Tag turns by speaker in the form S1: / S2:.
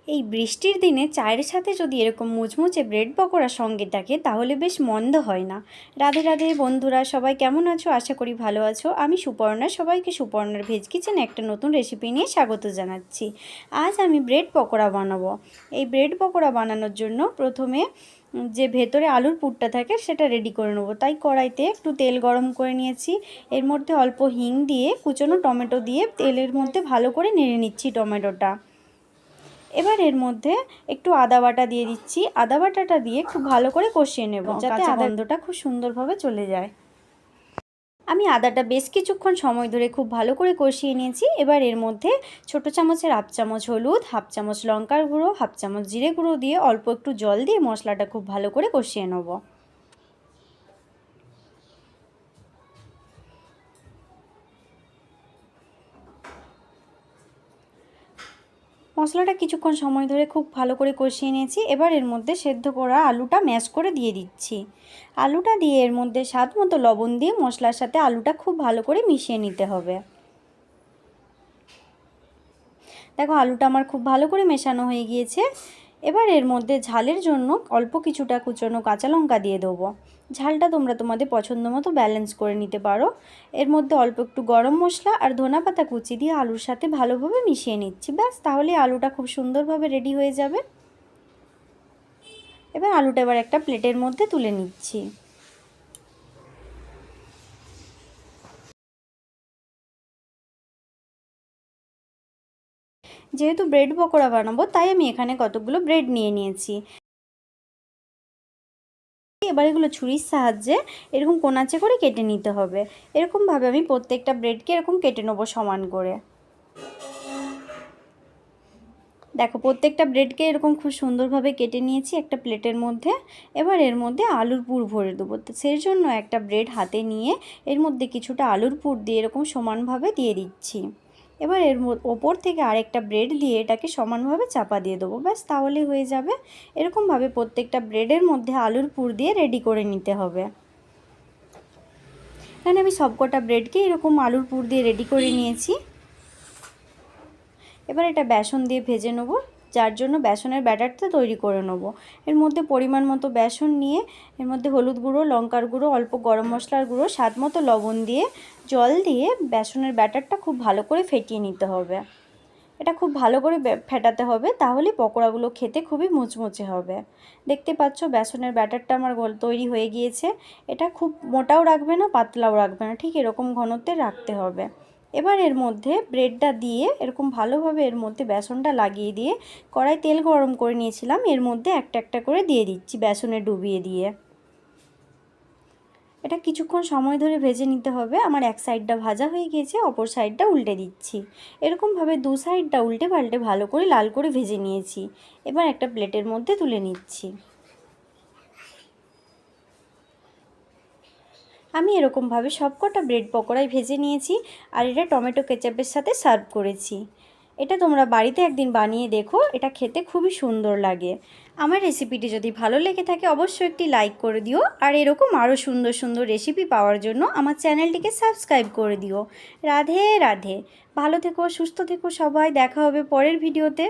S1: এই বৃষ্টির দিনে চায়ের সাথে যদি এরকম মুচমুচে ব্রেড পকোড়া সঙ্গে থাকে তাহলে বেশ মন্দ হয় না। রাধে রাধে বন্ধুরা, সবাই কেমন আছো? আশা করি ভালো আছো। আমি সুপর্ণা, সবাইকে সুপর্ণার ভেজ কিচেনে একটা নতুন রেসিপি নিয়ে স্বাগত জানাচ্ছি। আজ আমি ব্রেড পকোড়া বানাবো। এই ব্রেড পকোড়া বানানোর জন্য প্রথমে যে ভেতরে আলুর পুরটা থাকে সেটা রেডি করে নেবো। তাই কড়াইতে একটু তেল গরম করে নিয়েছি। এর মধ্যে অল্প হিং দিয়ে কুচনো টমেটো দিয়ে তেলের মধ্যে ভালো করে নেড়ে নিচ্ছি টমেটোটা। এবার এর মধ্যে একটু আদা বাটা দিয়ে দিচ্ছি। আদা বাটাটা দিয়ে খুব ভালো করে কষিয়ে নেব যাতে আদা গন্ধটা খুব সুন্দরভাবে চলে যায়। আমি আদাটা বেশ কিছুক্ষণ সময় ধরে খুব ভালো করে কষিয়ে নিয়েছি। এবার এর মধ্যে ছোট চামচের হাফ চামচ হলুদ, হাফ চামচ লঙ্কার গুঁড়ো, হাফ চামচ জিরে গুঁড়ো দিয়ে অল্প একটু জল দিয়ে মশলাটা খুব ভালো করে কষিয়ে নেব। মশলাটা কিছুক্ষণ সময় ধরে খুব ভালো করে কষিয়ে নিয়েছি। এবার এর মধ্যে সেদ্ধ করা আলুটা ম্যাশ করে দিয়ে দিচ্ছি। আলুটা দিয়ে এর মধ্যে স্বাদ মতো লবণ দিয়ে মশলার সাথে আলুটা খুব ভালো করে মিশিয়ে নিতে হবে। দেখো আলুটা আমার খুব ভালো করে মেশানো হয়ে গিয়েছে। এবার এর মধ্যে ঝালের জন্য অল্প কিছুটা কুচনো কাঁচা লঙ্কা দিয়ে দেবো। ঝালটা তোমরা তোমাদের পছন্দ মতো ব্যালেন্স করে নিতে পারো। এর মধ্যে অল্প একটু গরম মশলা আর ধনেপাতা কুচি দিয়ে আলুর সাথে ভালোভাবে মিশিয়ে নিচ্ছি। ব্যাস, তাহলে আলুটা খুব সুন্দরভাবে রেডি হয়ে যাবে। এবার আলুটা একটা প্লেটের মধ্যে তুলে নিচ্ছি। যেহেতু ব্রেড পকোড়া বানাবো তাই আমি এখানে কতগুলো ব্রেড নিয়ে নিয়েছি। এবার এগুলো ছুরির সাহায্যে এরকম কোনাচে করে কেটে নিতে হবে। এরকমভাবে আমি প্রত্যেকটা ব্রেডকে এরকম কেটে নেবো সমান করে। দেখো প্রত্যেকটা ব্রেডকে এরকম খুব সুন্দরভাবে কেটে নিয়েছি একটা প্লেটের মধ্যে। এবার এর মধ্যে আলুর পুর ভরে দেবো। তো সেই জন্য একটা ব্রেড হাতে নিয়ে এর মধ্যে কিছুটা আলুর পুর দিয়ে এরকম সমানভাবে দিয়ে দিচ্ছি। এবার এর ওপর থেকে আরেকটা ব্রেড দিয়ে এটাকে সমানভাবে চাপা দিয়ে দেবো। ব্যাস, তাহলেই হয়ে যাবে। এরকমভাবে প্রত্যেকটা ব্রেডের মধ্যে আলুর পুর দিয়ে রেডি করে নিতে হবে। এখানে আমি সবকটা ব্রেডকে এরকম আলুর পুর দিয়ে রেডি করে নিয়েছি। এবার এটা বেসন দিয়ে ভেজে নেব, যার জন্য বেসনের ব্যাটারটা তৈরি করে নেব। এর মধ্যে পরিমাণ মতো বেসন নিয়ে এর মধ্যে হলুদ গুঁড়ো, লঙ্কার গুঁড়ো, অল্প গরম মশলার গুঁড়ো, স্বাদ মতো লবণ দিয়ে জল দিয়ে বেসনের ব্যাটারটা খুব ভালো করে ফেটিয়ে নিতে হবে। এটা খুব ভালো করে ফেটাতে হবে, তাহলে পকোড়াগুলো খেতে খুবই মুচমুচে হবে। দেখতে পাচ্ছ বেসনের ব্যাটারটা আমার তৈরি হয়ে গিয়েছে। এটা খুব মোটাও রাখবে না, পাতলাও রাখবে না, ঠিক এরকম ঘনত্বে রাখতে হবে। এবার এর মধ্যে ব্রেডটা দিয়ে এরকম ভালোভাবে এর মধ্যে বেসনটা লাগিয়ে দিয়ে কড়াই তেল গরম করে নিয়েছিলাম, এর মধ্যে একটা একটা করে দিয়ে দিচ্ছি বেসনে ডুবিয়ে দিয়ে। এটা কিছুক্ষণ সময় ধরে ভেজে নিতে হবে। আমার এক সাইডটা ভাজা হয়ে গিয়েছে, অপর সাইডটা উল্টে দিচ্ছি। এরকমভাবে দু সাইডটা উল্টে পাল্টে ভালো করে লাল করে ভেজে নিয়েছি। এবার একটা প্লেটের মধ্যে তুলে নিচ্ছি। আমি এরকমভাবে সবকটা ব্রেড পকোড়াই ভেজে নিয়েছি আর এটা টমেটো কেচাপের সাথে সার্ভ করেছি। এটা তোমরা বাড়িতে একদিন বানিয়ে দেখো, এটা খেতে খুবই সুন্দর লাগে। আমার রেসিপিটি যদি ভালো লেগে থাকে অবশ্যই একটি লাইক করে দিও, আর এরকম আরও সুন্দর সুন্দর রেসিপি পাওয়ার জন্য আমার চ্যানেলটিকে সাবস্ক্রাইব করে দিও। রাধে রাধে, ভালো থেকো, সুস্থ থেকো সবাই। দেখা হবে পরের ভিডিওতে।